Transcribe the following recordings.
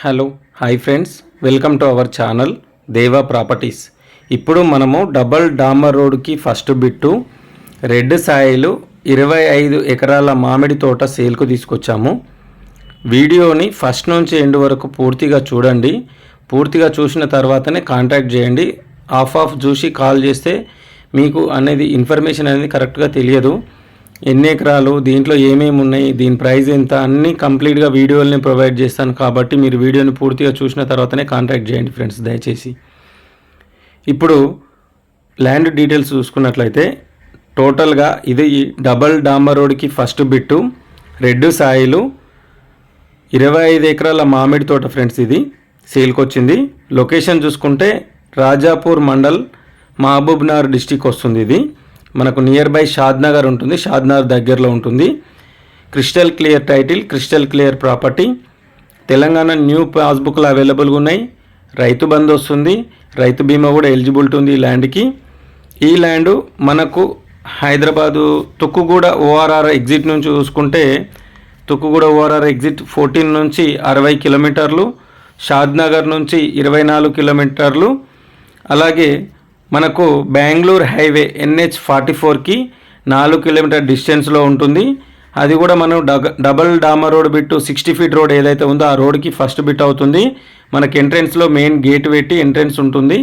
Hello hi friends, welcome to our channel దేవా properties. ఇప్పుడు మనము డబల్ డామర్ రోడ్కి ఫస్ట్ బిట్టు రెడ్ సాయిలు 25 ఎకరాల మామిడి తోట సేల్కు తీసుకొచ్చాము. వీడియోని ఫస్ట్ నుంచి ఎండ్ వరకు పూర్తిగా చూడండి. పూర్తిగా చూసిన తర్వాతనే కాంటాక్ట్ చేయండి. ఆఫ్ చూసి కాల్ చేస్తే మీకు అనేది ఇన్ఫర్మేషన్ అనేది కరెక్ట్గా తెలియదు. ఎన్ని ఎకరాలు, దీంట్లో ఏమేమి ఉన్నాయి, దీని ప్రైస్ ఎంత, అన్నీ కంప్లీట్గా వీడియోని ప్రొవైడ్ చేస్తాను. కాబట్టి మీరు వీడియోని పూర్తిగా చూసిన తర్వాతనే కాంటాక్ట్ చేయండి ఫ్రెండ్స్ దయచేసి. ఇప్పుడు ల్యాండ్ డీటెయిల్స్ చూసుకున్నట్లయితే టోటల్గా ఇది డబల్ డాంబర్ రోడ్కి ఫస్ట్ బిట్టు రెడ్ సాయిలు 25 ఎకరాల మామిడి తోట ఫ్రెండ్స్. ఇది సేల్కి వచ్చింది. లొకేషన్ చూసుకుంటే రాజాపూర్ మండల్, మహబూబ్నగర్ డిస్టిక్ వస్తుంది. ఇది మనకు నియర్ బై షాద్నగర్ ఉంటుంది, షాద్నగర్ దగ్గరలో ఉంటుంది. Crystal clear title, crystal clear property. Telangana new పాస్బుక్లు అవైలబుల్గా ఉన్నాయి. రైతు బంధు వస్తుంది, రైతు బీమా కూడా ఎలిజిబిలిటీ ఉంది ఈ ల్యాండ్కి. ఈ ల్యాండ్ మనకు హైదరాబాదు తుక్కుగూడ ఓఆర్ఆర్ ఎగ్జిట్ నుంచి చూసుకుంటే తుక్కుగూడ ఓఆర్ఆర్ ఎగ్జిట్ 14 నుంచి 60 కిలోమీటర్లు, షాద్నగర్ నుంచి 24 కిలోమీటర్లు. అలాగే మనకు బెంగళూరు హైవే NH44కి 4 కిలోమీటర్ డిస్టెన్స్లో ఉంటుంది. అది కూడా మనం డబల్ డామర్ రోడ్ బిట్టు 60 ఫీట్ రోడ్ ఏదైతే ఉందో ఆ రోడ్కి ఫస్ట్ బిట్ అవుతుంది. మనకి ఎంట్రెన్స్లో మెయిన్ గేట్ పెట్టి ఎంట్రెన్స్ ఉంటుంది.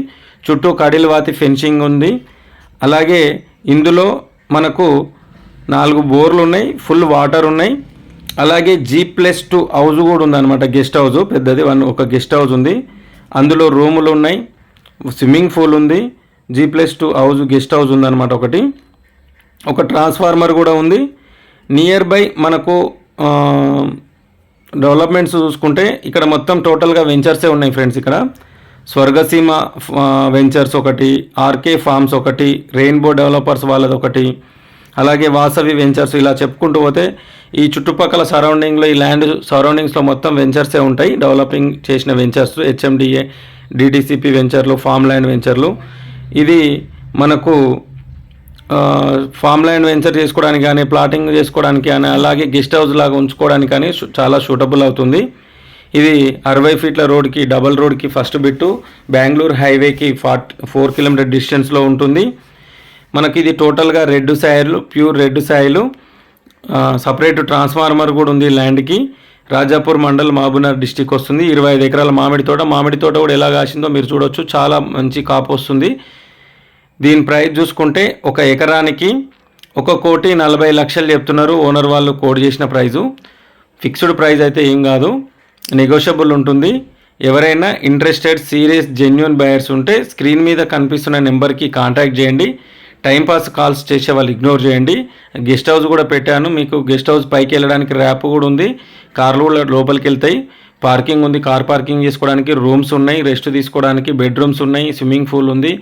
చుట్టూ కడిల్వాతి ఫెన్సింగ్ ఉంది. అలాగే ఇందులో మనకు 4 బోర్లు ఉన్నాయి, ఫుల్ వాటర్ ఉన్నాయి. అలాగే G+2 హౌస్ కూడా ఉందన్నమాట, గెస్ట్ హౌస్ పెద్దది, ఒక గెస్ట్ హౌస్ ఉంది. అందులో రూములు ఉన్నాయి, స్విమ్మింగ్ పూల్ ఉంది. G+2 హౌస్ గెస్ట్ హౌస్ ఉందన్నమాట. ఒక ట్రాన్స్ఫార్మర్ కూడా ఉంది. నియర్ బై మనకు డెవలప్మెంట్స్ చూసుకుంటే ఇక్కడ మొత్తం టోటల్గా వెంచర్సే ఉన్నాయి ఫ్రెండ్స్. ఇక్కడ స్వర్గసీమ వెంచర్స్ ఒకటి, ఆర్కే ఫార్మ్స్ ఒకటి, రెయిన్బో డెవలపర్స్ వాళ్ళది ఒకటి, అలాగే వాసవి వెంచర్స్, ఇలా చెప్పుకుంటూ పోతే ఈ చుట్టుపక్కల సరౌండింగ్లో, ఈ ల్యాండ్ సరౌండింగ్స్లో మొత్తం వెంచర్సే ఉంటాయి. డెవలపింగ్ చేసిన వెంచర్స్, HMDA, DTCP వెంచర్లు, ఫామ్ ల్యాండ్ వెంచర్లు. ఇది మనకు ఫామ్ ల్యాండ్ వెంచర్ చేసుకోవడానికి కానీ, ప్లాటింగ్ చేసుకోవడానికి కానీ, అలాగే గెస్ట్ హౌస్ లాగా ఉంచుకోవడానికి కానీ చాలా సూటబుల్ అవుతుంది. ఇది 60 ఫీట్ల రోడ్కి, డబల్ రోడ్కి ఫస్ట్ బిట్టు బెంగళూరు హైవేకి 4 కిలోమీటర్ డిస్టెన్స్లో ఉంటుంది. మనకి ఇది టోటల్గా red soil, pure red soil. Separate transformer కూడా ఉంది ల్యాండ్కి. రాజాపూర్ మండల్, మహబూబ్నగర్ డిస్టిక్ వస్తుంది. 25 ఎకరాల మామిడి తోట. మామిడి తోట కూడా ఎలా కాసిందో మీరు చూడొచ్చు, చాలా మంచి కాపు వస్తుంది. దీని ప్రైస్ చూసుకుంటే ఒక ఎకరానికి 1,40,00,000 చెప్తున్నారు ఓనర్ వాళ్ళు కోడ్ చేసిన ప్రైజు. ఫిక్స్డ్ ప్రైస్ అయితే ఏం కాదు, నెగోషియబుల్ ఉంటుంది. ఎవరైనా ఇంట్రెస్టెడ్, సీరియస్, జెన్యూన్ బయర్స్ ఉంటే స్క్రీన్ మీద కనిపిస్తున్న నెంబర్కి కాంటాక్ట్ చేయండి. టైంపాస్ కాల్స్ చేసే వాళ్ళు ఇగ్నోర్ చేయండి. గెస్ట్ హౌస్ కూడా పెట్టాను మీకు. గెస్ట్ హౌస్ పైకి వెళ్ళడానికి ర్యాప్ కూడా ఉంది, కార్లు కూడా లోపలికి వెళ్తాయి. పార్కింగ్ ఉంది, కార్ పార్కింగ్ చేసుకోవడానికి రూమ్స్ ఉన్నాయి, రెస్ట్ తీసుకోవడానికి బెడ్రూమ్స్ ఉన్నాయి, స్విమ్మింగ్ పూల్ ఉంది.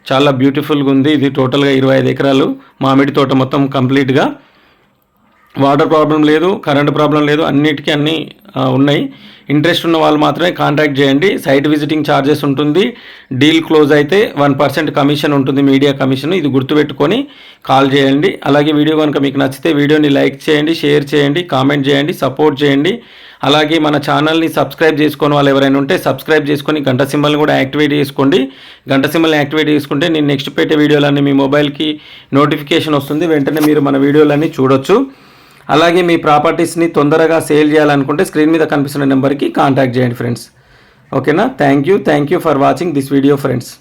చాలా బ్యూటిఫుల్గా ఉంది. ఇది టోటల్గా 25 ఎకరాలు మామిడి తోట మొత్తం కంప్లీట్గా. వాటర్ ప్రాబ్లం లేదు, కరెంట్ ప్రాబ్లం లేదు, అన్నిటికీ అన్నీ ఉన్నాయి. ఇంట్రెస్ట్ ఉన్న వాళ్ళు మాత్రమే కాంటాక్ట్ చేయండి. సైట్ విజిటింగ్ ఛార్జెస్ ఉంటుంది. డీల్ క్లోజ్ అయితే 1% కమిషన్ ఉంటుంది, మీడియా కమిషన్. ఇది గుర్తుపెట్టుకొని కాల్ చేయండి. అలాగే వీడియో కనుక మీకు నచ్చితే వీడియోని లైక్ చేయండి, షేర్ చేయండి, కామెంట్ చేయండి, సపోర్ట్ చేయండి. అలాగే మన ఛానల్ని సబ్స్క్రైబ్ చేసుకొని వాళ్ళు ఎవరైనా ఉంటే సబ్స్క్రైబ్ చేసుకొని గంట సింబల్ని కూడా యాక్టివేట్ చేసుకోండి. గంట సింబల్ని యాక్టివేట్ చేసుకుంటే నేను నెక్స్ట్ పెట్టే వీడియోలన్నీ మీ మొబైల్కి నోటిఫికేషన్ వస్తుంది, వెంటనే మీరు మన వీడియోలన్నీ చూడొచ్చు. అలాగే మీ ప్రాపర్టీస్ని తొందరగా సేల్ చేయాలనుకుంటే స్క్రీన్ మీద కనిపిస్తున్న నెంబర్కి కాంటాక్ట్ చేయండి ఫ్రెండ్స్. ఓకేనా? Thank you for watching this video friends.